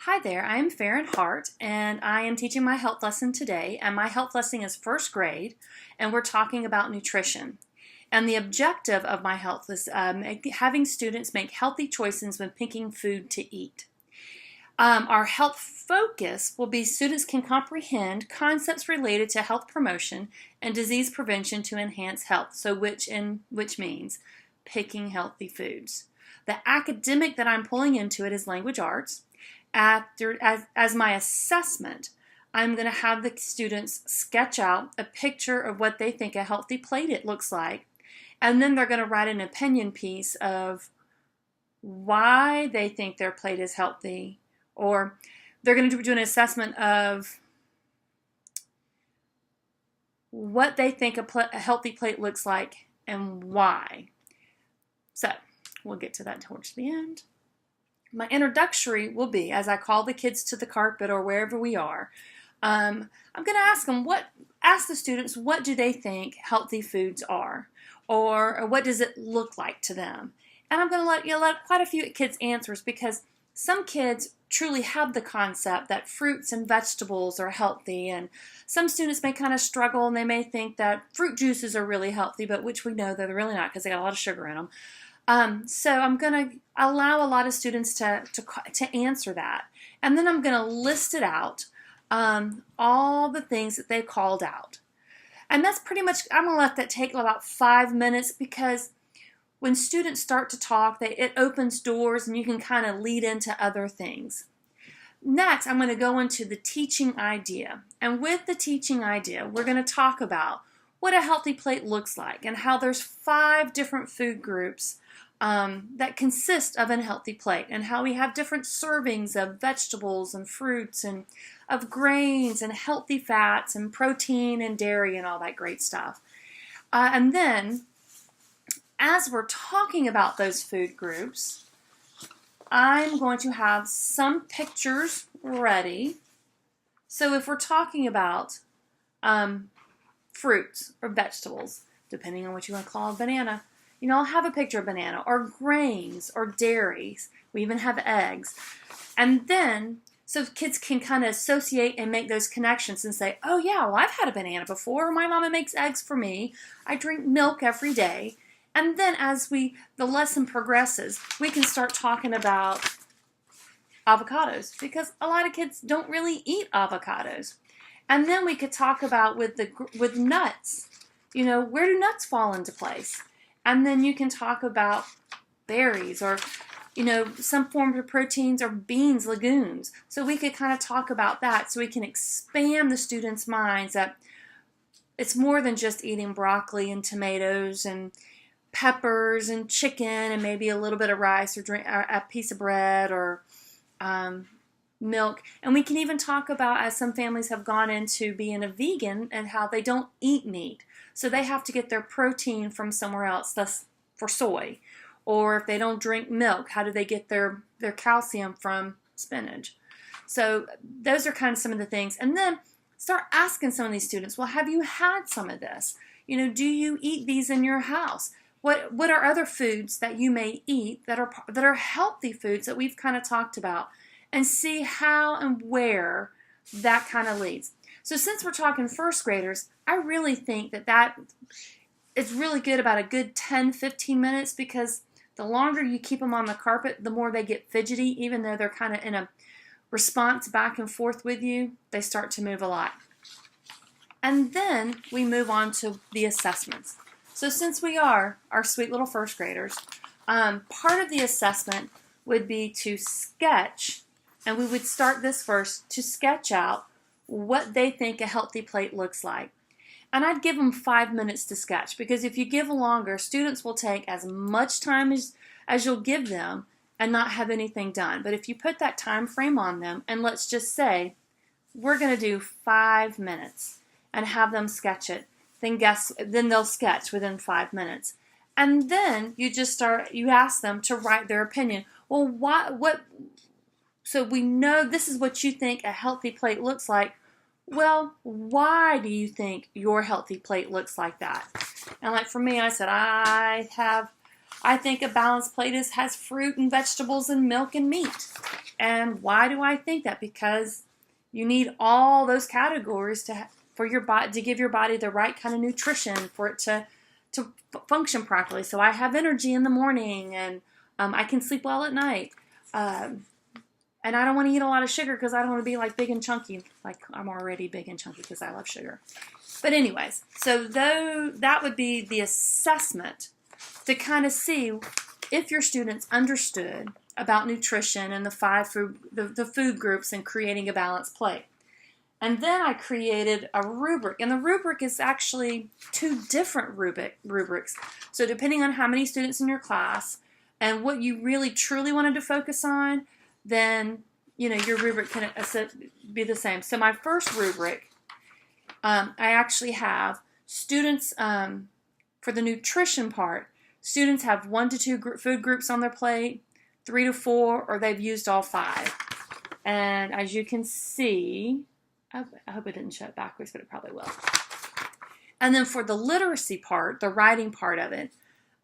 Hi there, I am Farron Hart and I am teaching my health lesson today, and my health lesson is first grade and we're talking about nutrition. And the objective of my health is having students make healthy choices when picking food to eat. Our health focus will be students can comprehend concepts related to health promotion and disease prevention to enhance health, which means picking healthy foods. The academic that I'm pulling into it is language arts. As my assessment, I'm going to have the students sketch out a picture of what they think a healthy plate it looks like, and then they're going to write an opinion piece of why they think their plate is healthy, or they're going to do an assessment of what they think a healthy plate looks like and why. So we'll get to that towards the end. My introductory will be, as I call the kids to the carpet or wherever we are, I'm going to ask the students, what do they think healthy foods are? Or what does it look like to them? And I'm going to let quite a few kids answers, because some kids truly have the concept that fruits and vegetables are healthy, and some students may kind of struggle and they may think that fruit juices are really healthy, but which we know they're really not because they got a lot of sugar in them. So I'm going to allow a lot of students to answer that. And then I'm going to list it out, all the things that they called out. And that's pretty much, I'm going to let that take about 5 minutes, because when students start to talk, it opens doors and you can kind of lead into other things. Next, I'm going to go into the teaching idea. And with the teaching idea, we're going to talk about what a healthy plate looks like and how there's 5 different food groups that consist of a healthy plate, and how we have different servings of vegetables and fruits and of grains and healthy fats and protein and dairy and all that great stuff. And then, as we're talking about those food groups, I'm going to have some pictures ready. So if we're talking about fruits or vegetables, depending on what you want to call a banana, I'll have a picture of banana, or grains, or dairies. We even have eggs. And then, so kids can kind of associate and make those connections and say, oh yeah, well, I've had a banana before. My mama makes eggs for me. I drink milk every day. And then as the lesson progresses, we can start talking about avocados, because a lot of kids don't really eat avocados. And then we could talk about with nuts, where do nuts fall into place? And then you can talk about berries, or, some forms of proteins, or beans, legumes. So we could kind of talk about that, so we can expand the students' minds that it's more than just eating broccoli and tomatoes and peppers and chicken and maybe a little bit of rice, or a piece of bread, or milk. And we can even talk about, as some families have gone into being a vegan, and how they don't eat meat. So they have to get their protein from somewhere else, thus for soy. Or if they don't drink milk, how do they get their calcium from spinach? So those are kind of some of the things. And then start asking some of these students, well, have you had some of this? Do you eat these in your house? What are other foods that you may eat that are healthy foods that we've kind of talked about? And see how and where that kind of leads. So since we're talking first graders, I really think that is really good, about a good 10-15 minutes, because the longer you keep them on the carpet, the more they get fidgety. Even though they're kind of in a response back and forth with you, they start to move a lot. And then we move on to the assessments. So since we are our sweet little first graders, part of the assessment would be to sketch, and we would start this first, to sketch out what they think a healthy plate looks like. And I'd give them 5 minutes to sketch, because if you give longer, students will take as much time as you'll give them and not have anything done. But if you put that time frame on them, and let's just say we're going to do 5 minutes and have them sketch it, then they'll sketch within 5 minutes. And then you ask them to write their opinion. Well, so we know this is what you think a healthy plate looks like. Well, why do you think your healthy plate looks like that? And like for me, I said, I think a balanced plate has fruit and vegetables and milk and meat. And why do I think that? Because you need all those categories for your body to give your body the right kind of nutrition for it to function properly. So I have energy in the morning, and I can sleep well at night. And I don't want to eat a lot of sugar because I don't want to be like big and chunky. Like I'm already big and chunky because I love sugar. But anyways, so that would be the assessment to kind of see if your students understood about nutrition and the food groups and creating a balanced plate. And then I created a rubric, and the rubric is actually 2 different rubrics. So depending on how many students in your class and what you really truly wanted to focus on, then your rubric can be the same. So my first rubric, I actually have students for the nutrition part. Students have 1 to 2 food groups on their plate, 3 to 4, or they've used all 5. And as you can see, I hope it didn't show it backwards, but it probably will. And then for the literacy part, the writing part of it,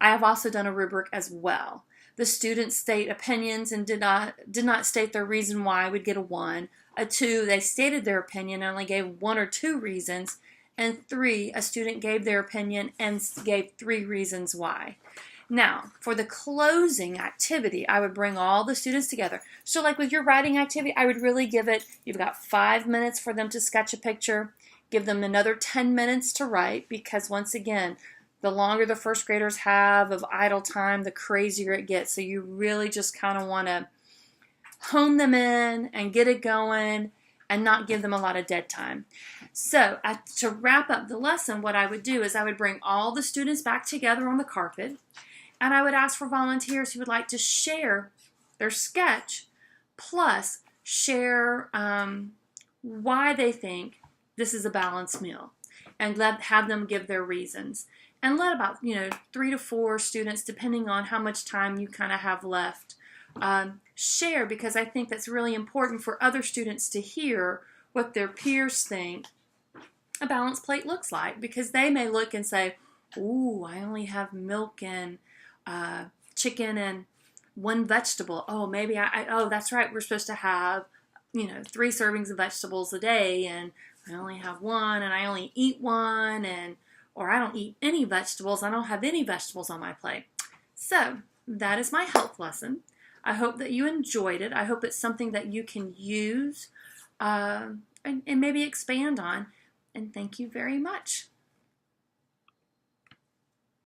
I have also done a rubric as well. The students state opinions and did not state their reason why would get a 1. A 2, they stated their opinion and only gave 1 or 2 reasons. And 3, a student gave their opinion and gave 3 reasons why. Now, for the closing activity, I would bring all the students together. So like with your writing activity, I would really give it, you've got 5 minutes for them to sketch a picture, give them another 10 minutes to write, because once again, the longer the first graders have of idle time, the crazier it gets. So you really just kind of want to hone them in and get it going and not give them a lot of dead time. So to wrap up the lesson, what I would do is I would bring all the students back together on the carpet, and I would ask for volunteers who would like to share their sketch, plus share why they think this is a balanced meal, and have them give their reasons. And let about 3 to 4 students, depending on how much time you kind of have left, share, because I think that's really important for other students to hear what their peers think a balanced plate looks like, because they may look and say, ooh, I only have milk and chicken and 1 vegetable. Oh, maybe oh, that's right, we're supposed to have 3 servings of vegetables a day, and I only have 1, and I only eat 1, or I don't eat any vegetables. I don't have any vegetables on my plate. So that is my health lesson. I hope that you enjoyed it. I hope it's something that you can use and maybe expand on. And thank you very much.